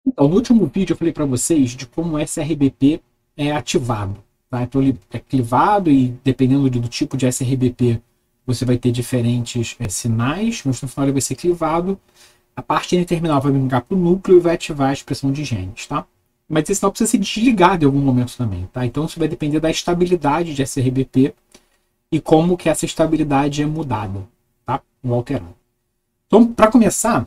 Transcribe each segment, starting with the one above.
Então, no último vídeo eu falei para vocês de como o SRBP é ativado. Tá? Então, ele é clivado e, dependendo do tipo de SRBP, você vai ter diferentes sinais, mas no final ele vai ser clivado. A parte N-terminal vai migrar para o núcleo e vai ativar a expressão de genes. Tá? Mas esse sinal precisa ser desligado em algum momento também. Tá? Então, isso vai depender da estabilidade de SRBP e como que essa estabilidade é mudada, tá? Ou alterada. Então, para começar,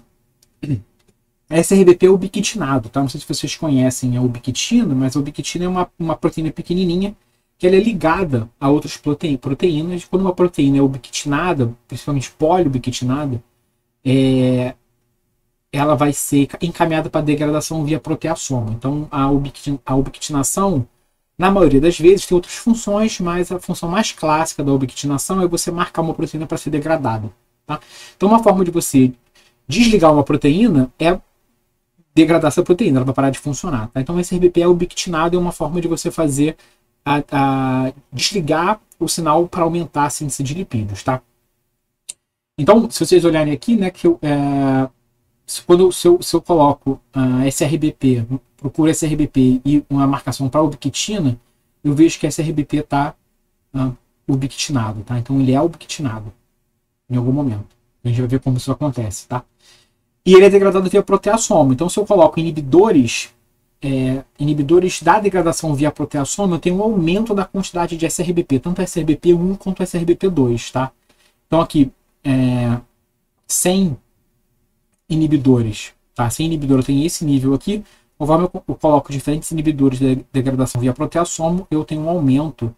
SRBP é ubiquitinado, tá? Não sei se vocês conhecem a ubiquitina, mas a ubiquitina é uma proteína pequenininha que ela é ligada a outras proteínas. Quando uma proteína é ubiquitinada, principalmente poliubiquitinada, ela vai ser encaminhada para degradação via proteasoma. Então, a ubiquitinação, na maioria das vezes, tem outras funções, mas a função mais clássica da ubiquitinação é você marcar uma proteína para ser degradada. Tá? Então, uma forma de você desligar uma proteína é degradar essa proteína, ela vai parar de funcionar. Tá? Então, o SRBP é ubiquitinado, é uma forma de você fazer desligar o sinal para aumentar a síntese de lipídios. Tá? Então, se vocês olharem aqui, né, que se eu coloco SRBP, procuro SRBP e uma marcação para ubiquitina, eu vejo que SRBP está ubiquitinado. Tá? Então, ele é ubiquitinado em algum momento. A gente vai ver como isso acontece. Tá? E ele é degradado via proteasoma. Então, se eu coloco inibidores da degradação via proteasoma, eu tenho um aumento da quantidade de SRBP, tanto SRBP1 quanto SRBP2. Tá? Então, aqui, sem inibidores, tá? Sem inibidor eu tenho esse nível aqui. Conforme eu coloco diferentes inibidores de degradação via proteasoma, eu tenho um aumento.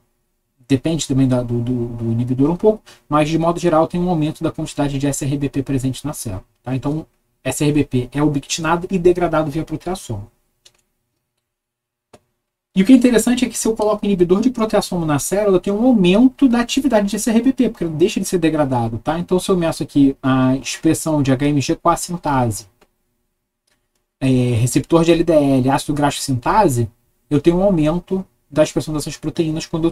Depende também do inibidor um pouco, mas de modo geral tem um aumento da quantidade de SRBP presente na célula. Tá? Então, SRBP é ubiquitinado e degradado via proteasoma. E o que é interessante é que se eu coloco inibidor de proteasoma na célula, eu tenho um aumento da atividade de SRBP, porque ele deixa de ser degradado. Tá? Então, se eu meço aqui a expressão de HMG com a sintase, receptor de LDL, ácido graxo sintase, eu tenho um aumento da expressão dessas proteínas quando eu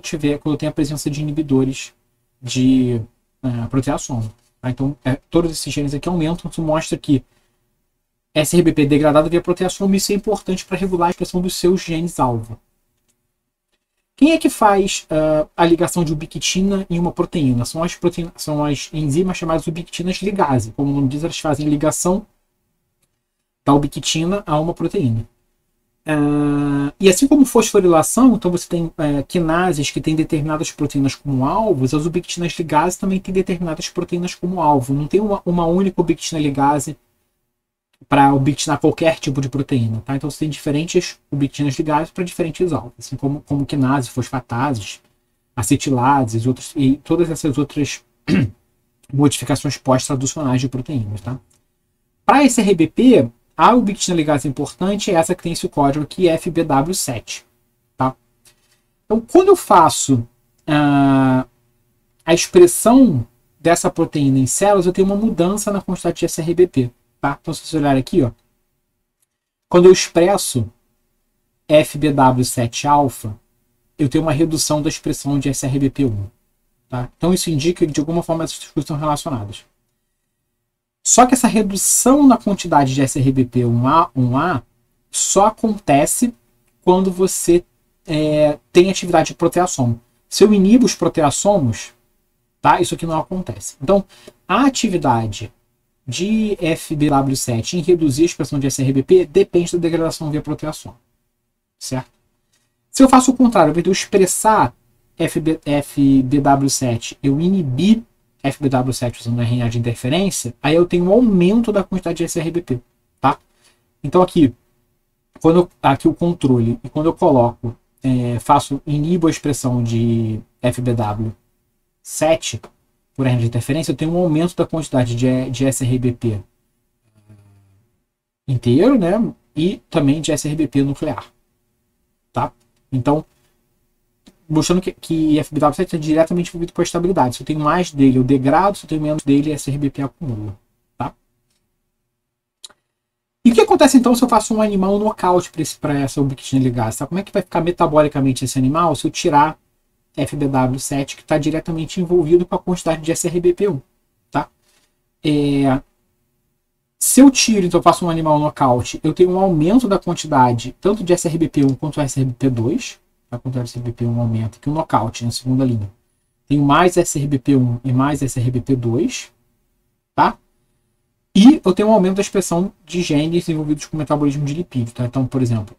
tenho a presença de inibidores de proteasoma. Tá? Então, todos esses genes aqui aumentam, isso mostra que SRBP é degradado via proteasoma, e isso é importante para regular a expressão dos seus genes-alvo. Quem é que faz a ligação de ubiquitina em uma proteína? São as enzimas chamadas ubiquitinas ligase. Como o nome diz, elas fazem ligação da ubiquitina a uma proteína. E assim como fosforilação, então você tem quinases que têm determinadas proteínas como alvos, as ubiquitinas ligase também têm determinadas proteínas como alvo. Não tem uma única ubiquitina ligase para ubiquitinar qualquer tipo de proteína. Tá? Então você tem diferentes ubiquitinas ligases para diferentes alvos, assim como quinases, fosfatases, acetilases e todas essas outras modificações pós-traducionais de proteínas. Tá? Para esse RBP, a ubiquitina ligase importante é essa que tem esse código aqui, FBW7. Tá? Então, quando eu faço a expressão dessa proteína em células, eu tenho uma mudança na quantidade de SRBP. Tá? Então, se você olhar aqui, ó, quando eu expresso FBW7-alfa, eu tenho uma redução da expressão de SRBP1. Tá? Então, isso indica que, de alguma forma, essas coisas estão relacionadas. Só que essa redução na quantidade de SRBP1A só acontece quando você tem atividade de proteasoma. Se eu inibo os proteassomos, tá? Isso aqui não acontece. Então, a atividade de FBW7 em reduzir a expressão de SRBP depende da degradação via proteasoma. Certo? Se eu faço o contrário, ao invés de eu expressar FBW7, eu inibir FBW7 usando RNA de interferência, aí eu tenho um aumento da quantidade de SRBP. Tá? Então aqui o controle, e quando eu coloco, inibo a expressão de FBW7 por RNA de interferência, eu tenho um aumento da quantidade de SRBP inteiro, né? E também de SRBP nuclear. Tá? Então, mostrando que FBW7 é diretamente envolvido com a estabilidade. Se eu tenho mais dele, eu degrado. Se eu tenho menos dele, SRBP acumula. Tá? E o que acontece então se eu faço um animal nocaute para essa ubiquitina ligase? Tá? Como é que vai ficar metabolicamente esse animal se eu tirar FBW7, que está diretamente envolvido com a quantidade de SRBP1? Tá? Se eu tiro, então eu faço um animal nocaute, eu tenho um aumento da quantidade tanto de SRBP1 quanto SRBP2. Tá? Quanto o SRBP1 aumenta, que o nocaute na segunda linha. Tenho mais SRBP1 e mais SRBP2. Tá? E eu tenho um aumento da expressão de genes envolvidos com metabolismo de lipídio. Tá? Então, por exemplo,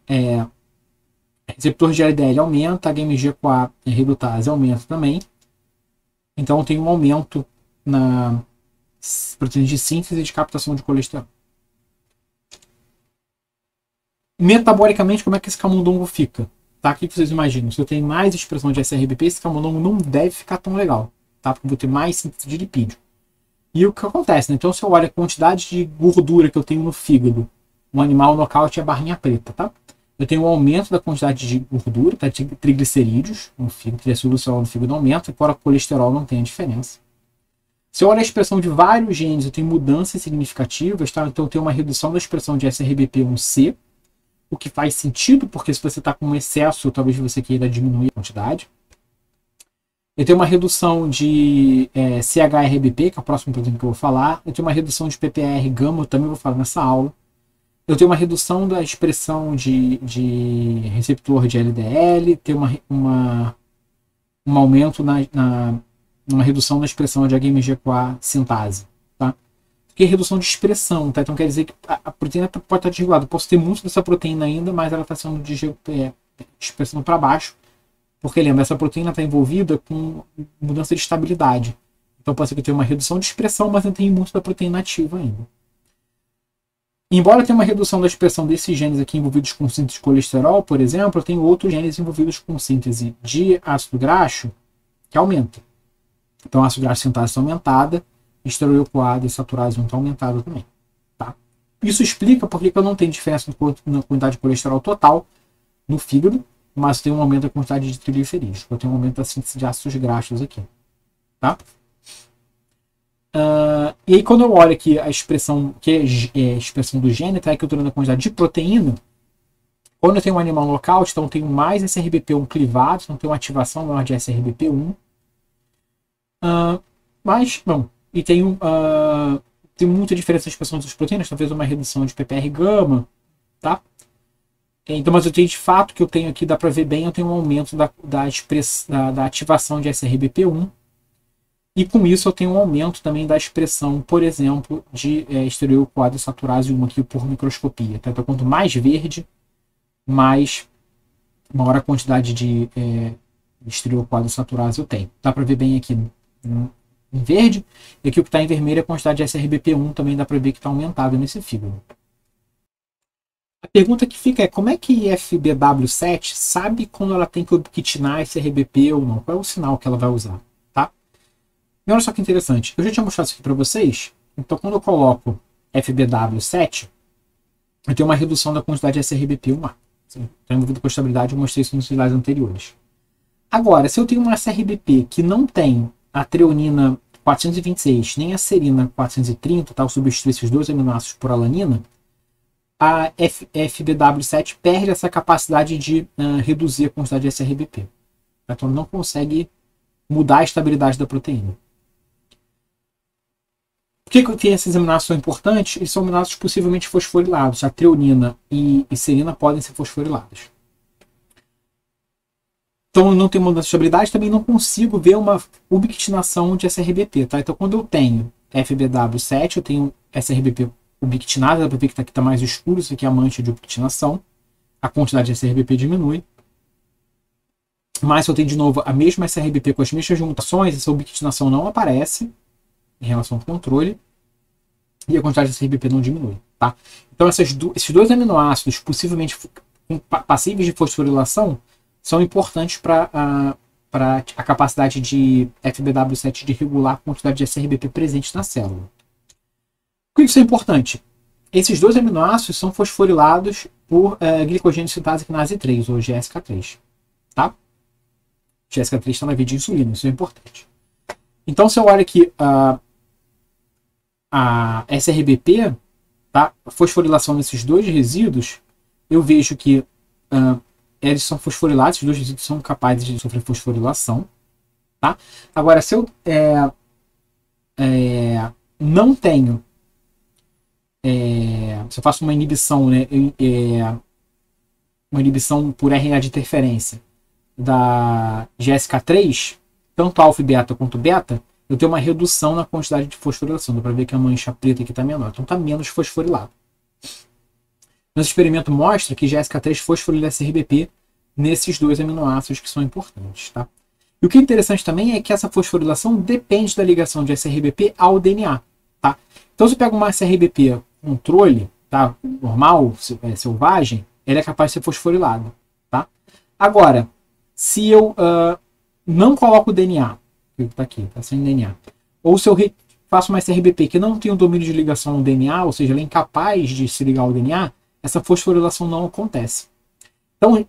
receptor de LDL aumenta, HMG-CoA redutase aumenta também. Então, eu tenho um aumento na proteínas de síntese e de captação de colesterol. Metabolicamente, como é que esse camundongo fica? Tá? O que vocês imaginam? Se eu tenho mais expressão de SRBP, esse camundongo não deve ficar tão legal. Tá? Porque eu vou ter mais síntese de lipídio. E o que acontece? Né? Então, se eu olho a quantidade de gordura que eu tenho no fígado, um animal nocaute é a barrinha preta. Tá? Eu tenho um aumento da quantidade de gordura, tá? De triglicerídeos no fígado, triglicerídeos no fígado aumenta, fora colesterol não tem a diferença. Se eu olho a expressão de vários genes, eu tenho mudanças significativas, tá? Então eu tenho uma redução da expressão de SRBP1C, o que faz sentido, porque se você está com um excesso, talvez você queira diminuir a quantidade. Eu tenho uma redução de CHRBP, que é o próximo proteína que eu vou falar. Eu tenho uma redução de PPR gama, eu também vou falar nessa aula. Eu tenho uma redução da expressão de receptor de LDL, tem um aumento uma redução na expressão de HMG-CoA sintase. Tá? Que é redução de expressão, tá? Então quer dizer que a proteína pode estar desregulada. Eu posso ter muito dessa proteína ainda, mas ela está sendo de expressão para baixo, porque lembra, essa proteína está envolvida com mudança de estabilidade. Então pode ser que eu tenha uma redução de expressão, mas eu tenho muito da proteína ativa ainda. Embora tenha uma redução da expressão desses genes aqui envolvidos com síntese de colesterol, por exemplo, eu tenho outros genes envolvidos com síntese de ácido graxo que aumenta. Então, a ácido graxo sintase está aumentada, esteroil-CoA desaturase está aumentada também. Tá? Isso explica por que eu não tenho diferença na quantidade de colesterol total no fígado, mas tem um aumento da quantidade de triglicerídeos. Eu tenho um aumento da síntese de ácidos graxos aqui. Tá? E aí, quando eu olho aqui a expressão, que é a expressão do gene, tá? Que eu estou dando a quantidade de proteína, quando eu tenho um animal nocaute, então eu tenho mais SRBP1 clivado, então eu tenho uma ativação maior de SRBP1. Mas, bom, e tem muita diferença na expressão das proteínas, talvez uma redução de PPR gama, tá? Então, mas eu tenho de fato que eu tenho aqui, dá para ver bem, eu tenho um aumento da ativação de SRBP1, e com isso eu tenho um aumento também da expressão, por exemplo, de esteroil-CoA desaturase 1 aqui por microscopia. Tá? Então, quanto mais verde, maior a quantidade de esteroil-CoA desaturase eu tenho. Dá para ver bem aqui em verde, e aqui o que está em vermelho é a quantidade de SRBP1, também dá para ver que está aumentada nesse fígado. A pergunta que fica é como é que FBW7 sabe quando ela tem que obquinar SRBP ou não? Qual é o sinal que ela vai usar? Tá? E olha só que interessante, eu já tinha mostrado isso aqui para vocês, então quando eu coloco FBW7, eu tenho uma redução da quantidade de SRBP1A. Está envolvido com a estabilidade, eu mostrei isso nos slides anteriores. Agora, se eu tenho uma SRBP que não tem a treonina 426 nem a serina 430, tá? Eu substituo esses dois aminoácidos por alanina, a FBW7 perde essa capacidade de reduzir a quantidade de SRBP. Tá? Então não consegue mudar a estabilidade da proteína. Por que esses aminoácidos são importantes? Eles são aminoácidos possivelmente fosforilados. A treonina e serina podem ser fosforilados. Então, não tem mudança de estabilidade, também não consigo ver uma ubiquitinação de SRBP. Tá? Então, quando eu tenho FBW7, eu tenho SRBP ubiquitinada, dá para ver que está mais escuro, isso aqui é a mancha de ubiquitinação. A quantidade de SRBP diminui. Mas se eu tenho de novo a mesma SRBP com as mesmas mutações, essa ubiquitinação não aparece em relação ao controle. E a quantidade de SRBP não diminui. Tá? Então, esses dois aminoácidos possivelmente passíveis de fosforilação são importantes para a capacidade de FBW7 de regular a quantidade de SRBP presente na célula. Por que isso é importante? Esses dois aminoácidos são fosforilados por glicogênio-sintase quinase 3, ou GSK3. Tá? GSK3 está na via de insulina, isso é importante. Então, se eu olho aqui a SRBP, tá? A fosforilação desses dois resíduos, eu vejo que eles são fosforilados, os dois resíduos são capazes de sofrer fosforilação. Tá? Agora, se eu não tenho se eu faço uma inibição, né, uma inibição por RNA de interferência da GSK3, tanto alfa e beta quanto beta, eu tenho uma redução na quantidade de fosforilação. Dá para ver que a mancha preta aqui está menor, então está menos fosforilado. Nosso experimento mostra que GSK3 fosforila SRBP nesses dois aminoácidos que são importantes. Tá? E o que é interessante também é que essa fosforilação depende da ligação de SRBP ao DNA. Tá? Então, se eu pego uma SRBP controle, tá, normal, selvagem, ele é capaz de ser fosforilado. Tá? Agora, se eu não coloco o DNA, que está aqui, está sem DNA, ou se eu faço uma SRBP que não tem um domínio de ligação ao DNA, ou seja, ela é incapaz de se ligar ao DNA, essa fosforilação não acontece. Então,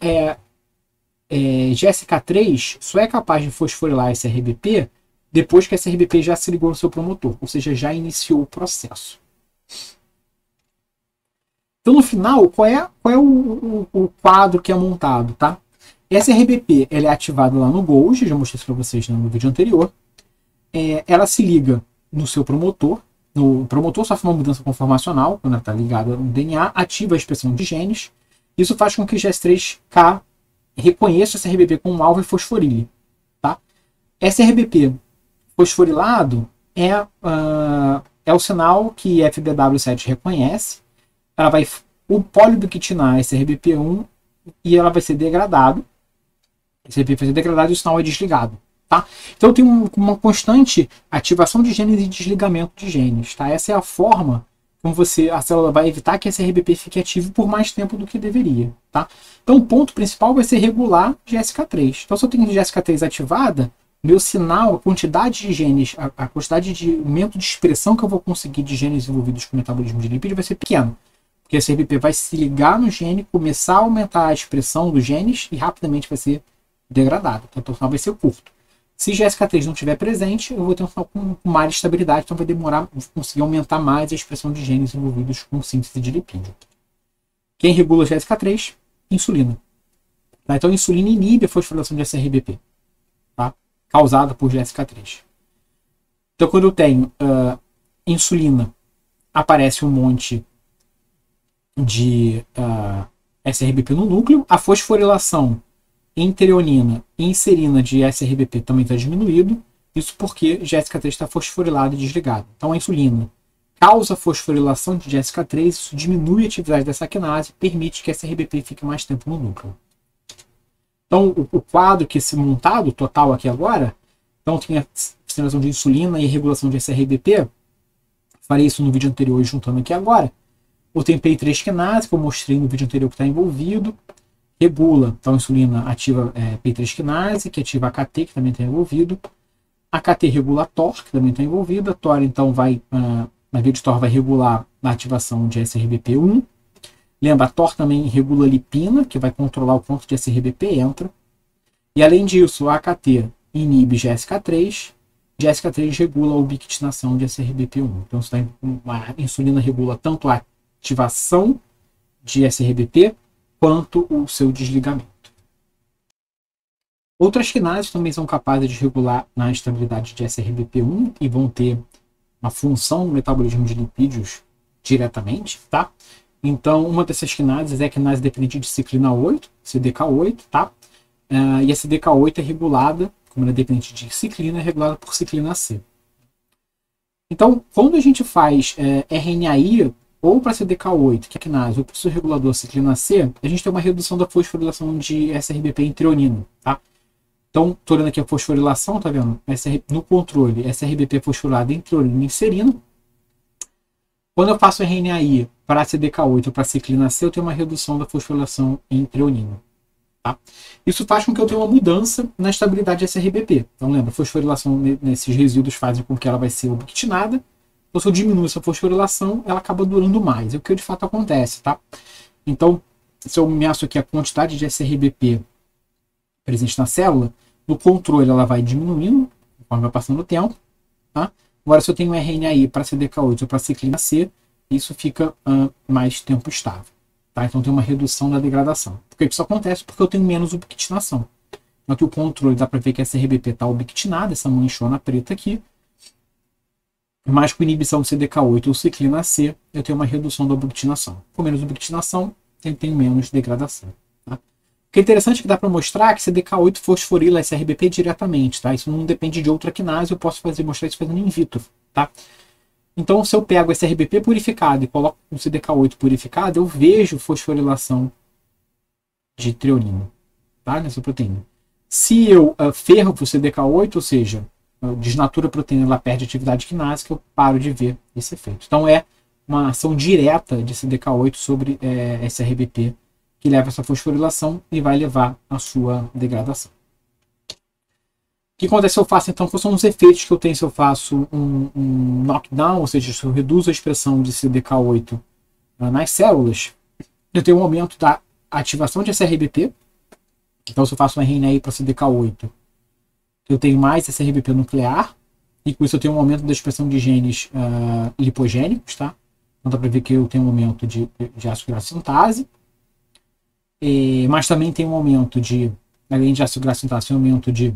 GSK3 só é capaz de fosforilar SRBP depois que a SRBP já se ligou no seu promotor, ou seja, já iniciou o processo. Então, no final, qual é o quadro que é montado, tá? Essa RBP ela é ativada lá no Golgi, já mostrei isso para vocês no vídeo anterior. Ela se liga no seu promotor. O promotor sofre uma mudança conformacional, quando ela está ligada no DNA, ativa a expressão de genes. Isso faz com que o GS3K reconheça essa RBP como alvo e fosforile. Tá? Esse RBP fosforilado é o sinal que FBW7 reconhece. Ela vai poliubiquitinar esse RBP1 e ela vai ser degradado. Esse RBP vai ser degradado e o sinal é desligado. Tá? Então tem uma constante ativação de genes e desligamento de genes. Tá? Essa é a forma como a célula vai evitar que esse RBP fique ativo por mais tempo do que deveria. Tá? Então o ponto principal vai ser regular GSK3. Então se eu tenho GSK3 ativada, meu sinal, a quantidade de genes, a quantidade de aumento de expressão que eu vou conseguir de genes envolvidos com metabolismo de lipídio vai ser pequeno. Porque esse RBP vai se ligar no gene, começar a aumentar a expressão dos genes e rapidamente vai ser degradado. Então o sinal vai ser curto. Se GSK3 não estiver presente, eu vou ter um sinal com mais estabilidade, então vai demorar para conseguir aumentar mais a expressão de genes envolvidos com síntese de lipídio. Quem regula GSK3? Insulina. Tá? Então a insulina inibe a fosforilação de SRBP, tá? Causada por GSK3. Então quando eu tenho insulina, aparece um monte de SRBP no núcleo, a fosforilação enteronina e inserina de SRBP também está diminuído, isso porque GSK3 está fosforilado e desligado. Então a insulina causa fosforilação de GSK3, isso diminui a atividade dessa quinase e permite que SRBP fique mais tempo no núcleo. Então o quadro que esse montado total aqui agora, então tem a sinalização de insulina e regulação de SRBP, farei isso no vídeo anterior juntando aqui agora. Eu tenho PI3 quinase, que eu mostrei no vídeo anterior que está envolvido, regula, então a insulina ativa PI3 quinase, que ativa a AKT, que também está envolvido. A AKT regula a TOR, que também está envolvida. A TOR, então, na via de TOR, vai regular a ativação de SRBP1. Lembra, a TOR também regula a lipina, que vai controlar o quanto de SRBP entra. E, além disso, a AKT inibe GSK3. GSK3 regula a ubiquitinação de SRBP1. Então, a insulina regula tanto a ativação de SRBP, quanto o seu desligamento. Outras quinases também são capazes de regular na estabilidade de SRBP1 e vão ter uma função no metabolismo de lipídios diretamente, tá? Então, uma dessas quinases é a quinase dependente de ciclina 8, CDK8, tá? E a CDK8 é regulada, como ela é dependente de ciclina, é regulada por ciclina C. Então, quando a gente faz RNAi ou para CDK8, que é a quinase, ou para o seu regulador ciclina C, a gente tem uma redução da fosforilação de SRBP em treonina, tá? Então, estou olhando aqui a fosforilação, tá vendo? No controle, SRBP fosforilado em treonina e serina. Quando eu faço RNAi para CDK8 ou para ciclina C, eu tenho uma redução da fosforilação em treonina, tá? Isso faz com que eu tenha uma mudança na estabilidade de SRBP. Então, lembra, a fosforilação nesses resíduos faz com que ela vai ser ubiquitinada. Então, se eu diminuo essa fosforilação, ela acaba durando mais. É o que de fato acontece, tá? Então, se eu meço aqui a quantidade de SRBP presente na célula, no controle ela vai diminuindo, conforme vai passando o tempo, tá? Agora, se eu tenho RNAi para CDK8 ou para ciclina C, isso fica mais tempo estável, tá? Então, tem uma redução da degradação. Por que isso acontece? Porque eu tenho menos ubiquitinação. Então, aqui o controle, dá para ver que a SRBP está ubiquitinada, essa manchona preta aqui, mas com inibição do CDK8 ou ciclina C, eu tenho uma redução da ubiquitinação. Com menos ubiquitinação, eu tenho menos degradação. Tá? O que é interessante é que dá para mostrar que CDK8 fosforila SRBP diretamente. Tá? Isso não depende de outra quinase, eu posso mostrar isso fazendo in vitro. Tá? Então, se eu pego SRBP purificado e coloco um CDK8 purificado, eu vejo fosforilação de treonina, tá? Nessa proteína. Se eu ferro o CDK8, ou seja, desnatura a proteína, ela perde atividade quinásica, eu paro de ver esse efeito. Então é uma ação direta de CDK8 sobre SRBP que leva a essa fosforilação e vai levar à sua degradação. O que acontece se eu faço, então, quais são os efeitos que eu tenho se eu faço um knockdown, ou seja, se eu reduzo a expressão de CDK8 nas células, eu tenho um aumento da ativação de SRBP. Então, se eu faço um RNA para CDK8, eu tenho mais SRBP nuclear, e com isso eu tenho um aumento da expressão de genes lipogênicos, tá? Então dá para ver que eu tenho um aumento de ácido graxo sintase, mas também tem um aumento de, além de ácido graxo sintase, tem um aumento de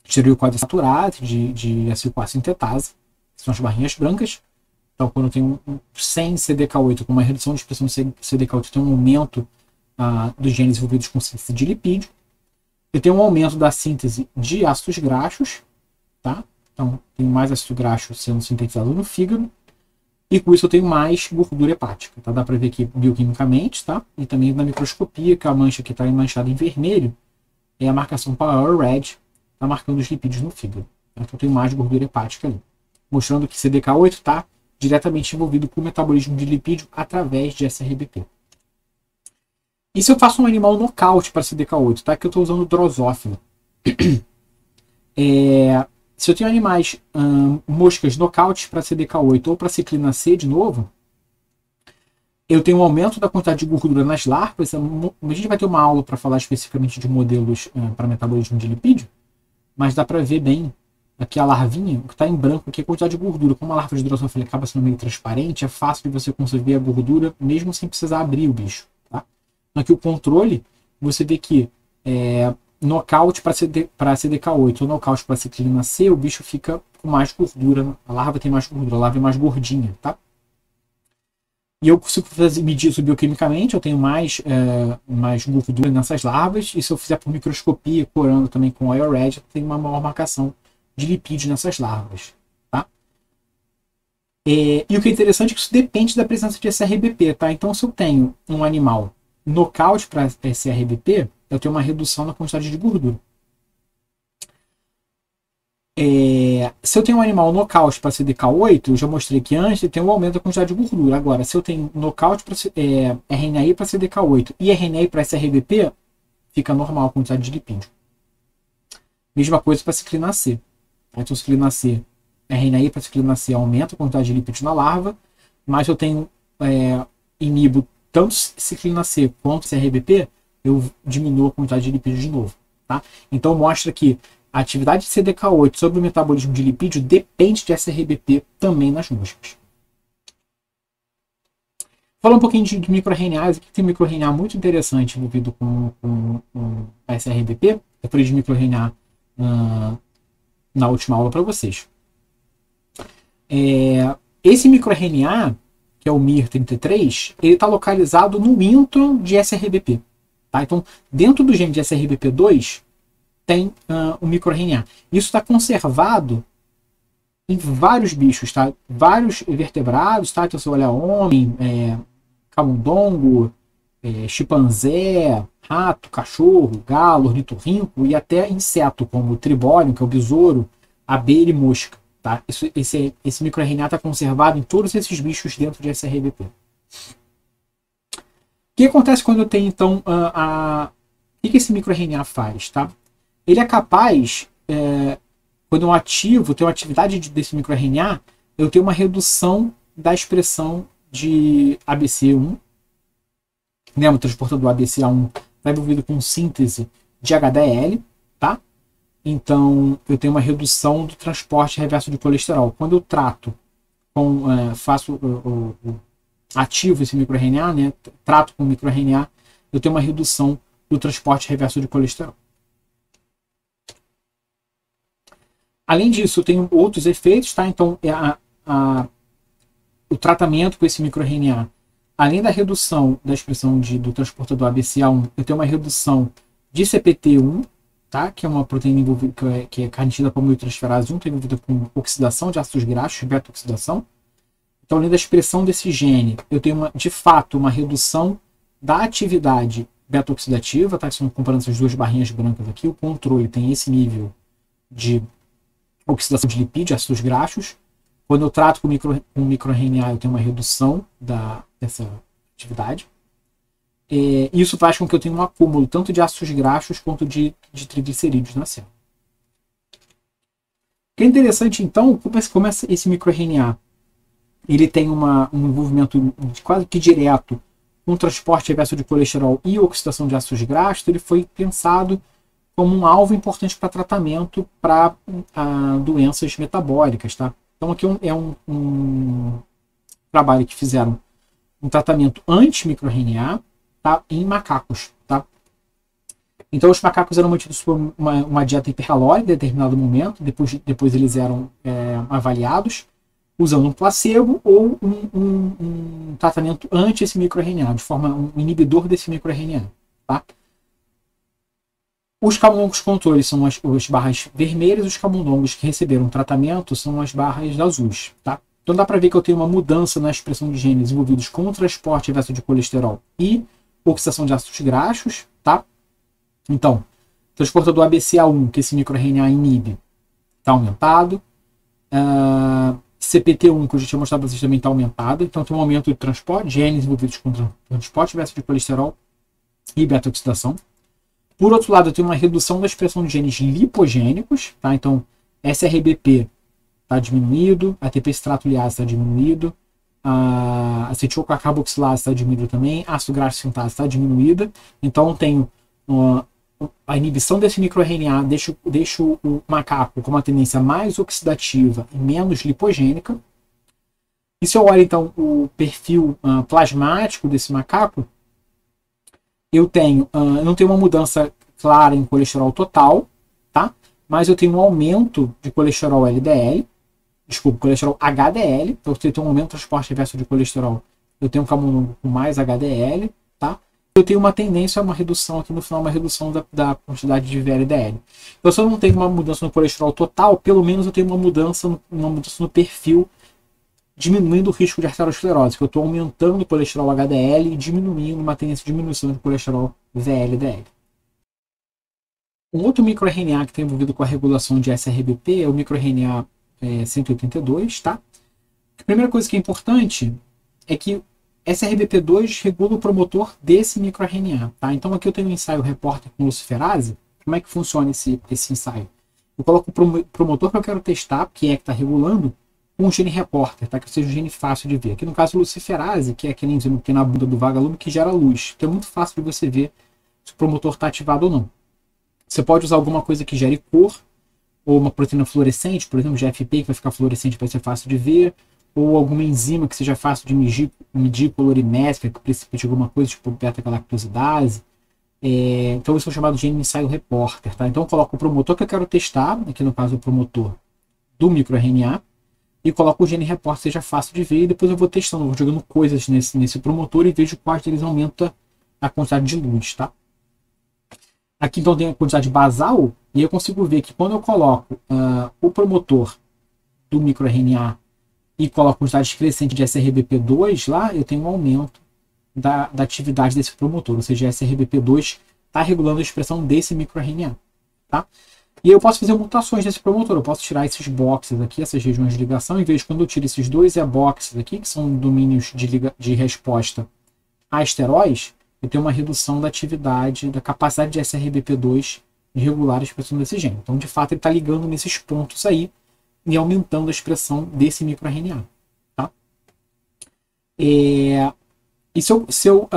esteroicoide saturado, de acil-CoA sintetase, que são as barrinhas brancas. Então, quando eu tenho 100 CDK8 com uma redução de expressão de CDK8, eu tenho um aumento dos genes envolvidos com síntese de lipídio. Eu tenho um aumento da síntese de ácidos graxos, tá? Então, tem mais ácido graxo sendo sintetizado no fígado. E com isso eu tenho mais gordura hepática, tá? Dá para ver aqui bioquimicamente, tá? E também na microscopia, que a mancha que está manchada em vermelho é a marcação Power Red, está marcando os lipídios no fígado. Tá? Então, eu tenho mais gordura hepática ali. Mostrando que CDK8 está diretamente envolvido com o metabolismo de lipídio através de SRBP. E se eu faço um animal nocaute para CDK8, tá? Que eu estou usando drosófila. Se eu tenho animais, moscas nocautes para CDK8 ou para ciclina C de novo, eu tenho um aumento da quantidade de gordura nas larvas. A gente vai ter uma aula para falar especificamente de modelos para metabolismo de lipídio, mas dá para ver bem aqui a larvinha, o que está em branco aqui é a quantidade de gordura. Como a larva de drosófila acaba sendo meio transparente, é fácil de você conseguir a gordura mesmo sem precisar abrir o bicho. Tá? Aqui o controle, você vê que nocaute para CDK8 ou nocaute para ciclina C, o bicho fica com mais gordura, a larva tem mais gordura, a larva é mais gordinha, tá? E eu consigo medir isso bioquimicamente, eu tenho mais gordura nessas larvas, e se eu fizer por microscopia, corando também com oil red, eu tenho uma maior marcação de lipídio nessas larvas, tá? E o que é interessante é que isso depende da presença de SRBP, tá? Então, se eu tenho um animal nocaute para SRBP, eu tenho uma redução na quantidade de gordura. Se eu tenho um animal nocaute para CDK8, eu já mostrei que antes, tem um aumento da quantidade de gordura. Agora, se eu tenho nocaute para RNAi para CDK8 e RNAi para SRBP, fica normal a quantidade de lipídio. Mesma coisa para ciclina C. Então, ciclina C, RNAi para ciclina C aumenta a quantidade de lipídio na larva, mas eu tenho inibo tanto ciclina C quanto CRBP, eu diminuo a quantidade de lipídio de novo. Tá? Então mostra que a atividade de CDK8 sobre o metabolismo de lipídio depende de SRBP também nas moscas. Falando um pouquinho de microRNAs, aqui tem um microRNA muito interessante envolvido com SRBP. Eu falei de microRNA na última aula para vocês. Esse microRNA, que é o MIR33, ele está localizado no intron de SRBP. Tá? Então, dentro do gene de SRBP2, tem o microRNA. Isso está conservado em vários bichos, tá? Vários vertebrados, tá? Então, se você olhar homem, camundongo, chimpanzé, rato, cachorro, galo, ornitorrinco e até inseto, como o tribólio, que é o besouro, abelha e mosca. Tá? Esse microRNA está conservado em todos esses bichos dentro de SRBP. O que acontece quando eu tenho, então, o que esse microRNA faz? Tá? Ele é capaz, quando eu ativo, tenho atividade desse microRNA, eu tenho uma redução da expressão de ABC1. O transportador ABC1 está envolvido com síntese de HDL, tá? Então, eu tenho uma redução do transporte reverso de colesterol. Quando eu trato, ativo esse microRNA, né, trato com microRNA, eu tenho uma redução do transporte reverso de colesterol. Além disso, eu tenho outros efeitos, tá? Então, o tratamento com esse microRNA, além da redução da expressão do transportador ABCA1, eu tenho uma redução de CPT1, tá? Que é uma proteína envolvida, que é carnitina palmitotransferase 1, que é envolvida com oxidação de ácidos graxos, beta-oxidação. Então, além da expressão desse gene, eu tenho, de fato, uma redução da atividade beta-oxidativa, tá? Estamos comparando essas duas barrinhas brancas aqui. O controle tem esse nível de oxidação de lipídios, ácidos graxos. Quando eu trato com microRNA, eu tenho uma redução dessa atividade. Isso faz com que eu tenha um acúmulo tanto de ácidos graxos quanto de triglicerídeos na célula. O que é interessante, então, como esse microRNA ele tem um envolvimento quase que direto com transporte reverso de colesterol e oxidação de ácidos graxos, ele foi pensado como um alvo importante para tratamento para doenças metabólicas, tá? Então aqui é um trabalho que fizeram um tratamento anti-microRNA, tá, em macacos, tá? Então os macacos eram mantidos por uma dieta hipercalórica em determinado momento, depois eles eram avaliados usando um placebo ou um tratamento anti esse microRNA, de forma um inibidor desse microRNA, tá? Os camundongos controles são as barras vermelhas, os camundongos que receberam tratamento são as barras azuis, tá? Então dá para ver que eu tenho uma mudança na expressão de genes envolvidos com o transporte reverso de colesterol e oxidação de ácidos graxos, tá? Então, transportador ABCA1, que esse microRNA inibe, está aumentado. CPT1, que eu já tinha mostrado para vocês, também está aumentado. Então tem um aumento de transporte, genes envolvidos com transporte reverso de colesterol e beta-oxidação. Por outro lado, eu tenho uma redução da expressão de genes lipogênicos, tá? Então, SRBP está diminuído, ATP citrato-liase está diminuído, a acetilcarboxilase está diminuída também, ácido graxo sintase está diminuída. Então, eu tenho a inibição desse microRNA, deixa o macaco com uma tendência mais oxidativa e menos lipogênica. E se eu olho, então, o perfil plasmático desse macaco, eu não tenho uma mudança clara em colesterol total, tá? Mas eu tenho um aumento de colesterol colesterol HDL. Então, eu tenho um aumento do transporte reverso de colesterol. Eu tenho um camundongo com mais HDL, tá? Eu tenho uma tendência a uma redução aqui no final, uma redução da quantidade de VLDL. Então, se eu não tenho uma mudança no colesterol total, pelo menos eu tenho uma mudança no perfil, diminuindo o risco de arteriosclerose, que eu estou aumentando o colesterol HDL e diminuindo uma tendência de diminuição do colesterol VLDL. Um outro microRNA que está envolvido com a regulação de SRBP é o microRNA 182, tá? A primeira coisa que é importante é que SRBP2 regula o promotor desse microRNA, tá? Então aqui eu tenho um ensaio repórter com luciferase. Como é que funciona esse ensaio? Eu coloco o promotor que eu quero testar, que está regulando, um gene repórter, tá? Que seja um gene fácil de ver. Aqui no caso, luciferase, que é aquele enzima que tem na bunda do vagalume que gera luz. Então é muito fácil de você ver se o promotor está ativado ou não. Você pode usar alguma coisa que gere cor, ou uma proteína fluorescente, por exemplo, GFP, que vai ficar fluorescente para ser fácil de ver, ou alguma enzima que seja fácil de medir colorimétrica, que precipite alguma coisa, tipo beta-galactosidase. Então isso é chamado de gene ensaio repórter, tá? Então eu coloco o promotor que eu quero testar, aqui no caso o promotor do microRNA, e coloco o gene repórter seja fácil de ver, e depois eu vou testando, vou jogando coisas nesse promotor e vejo quais deles aumenta a quantidade de luz, tá? Aqui então tem a quantidade basal, e eu consigo ver que quando eu coloco o promotor do microRNA e coloco a quantidade crescente de SRBP2 lá, eu tenho um aumento da atividade desse promotor, ou seja, SRBP2 está regulando a expressão desse microRNA, tá? E eu posso fazer mutações desse promotor, eu posso tirar esses boxes aqui, essas regiões de ligação, e vejo quando eu tiro esses dois boxes aqui, que são domínios de resposta a esteróis, eu tenho uma redução da atividade, da capacidade de SRBP2 de regular a expressão desse gene. Então, de fato, ele está ligando nesses pontos aí e aumentando a expressão desse microRNA, tá? E se eu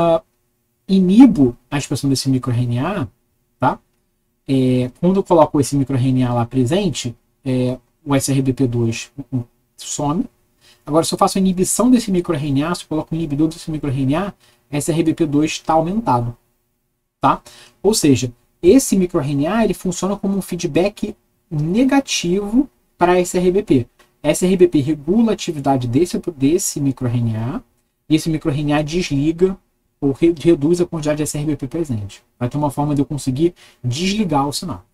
inibo a expressão desse microRNA, tá? Quando eu coloco esse microRNA lá presente, o SRBP2 some. Agora, se eu faço a inibição desse microRNA, se eu coloco o inibidor desse microRNA, SRBP2 está aumentado, tá? Ou seja, esse microRNA ele funciona como um feedback negativo para SRBP. SRBP regula a atividade desse microRNA e esse microRNA desliga ou reduz a quantidade de SRBP presente. Vai ter uma forma de eu conseguir desligar o sinal.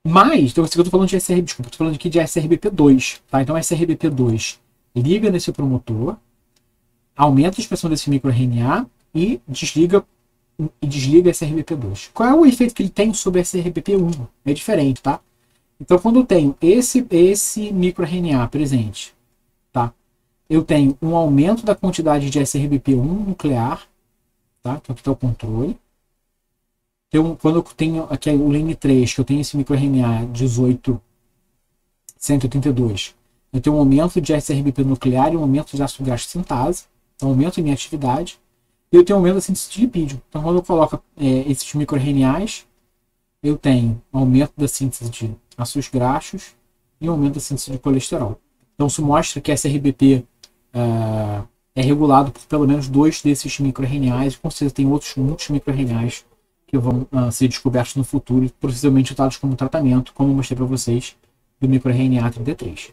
Mas, então, eu estou falando de desculpa, estou falando aqui de SRBP2. Tá? Então, SRBP2 liga nesse promotor, aumenta a expressão desse microRNA e desliga SRBP2. Qual é o efeito que ele tem sobre SRBP1? É diferente, tá? Então, quando eu tenho esse microRNA presente, tá? Eu tenho um aumento da quantidade de SRBP1 nuclear, tá? Então, aqui está o controle. Então, quando eu tenho aqui o LN3, que eu tenho esse microRNA 18182, eu tenho um aumento de SRBP nuclear e um aumento de ácido graxo sintase, então aumento em minha atividade, e eu tenho um aumento da síntese de lipídio. Então, quando eu coloco esses microRNAs, eu tenho um aumento da síntese de ácidos graxos e um aumento da síntese de colesterol. Então, isso mostra que a SRBP é regulado por pelo menos 2 desses microRNAs, e com certeza tem muitos microRNAs que vão ser descobertos no futuro, possivelmente usados como tratamento, como eu mostrei para vocês do microRNA 33.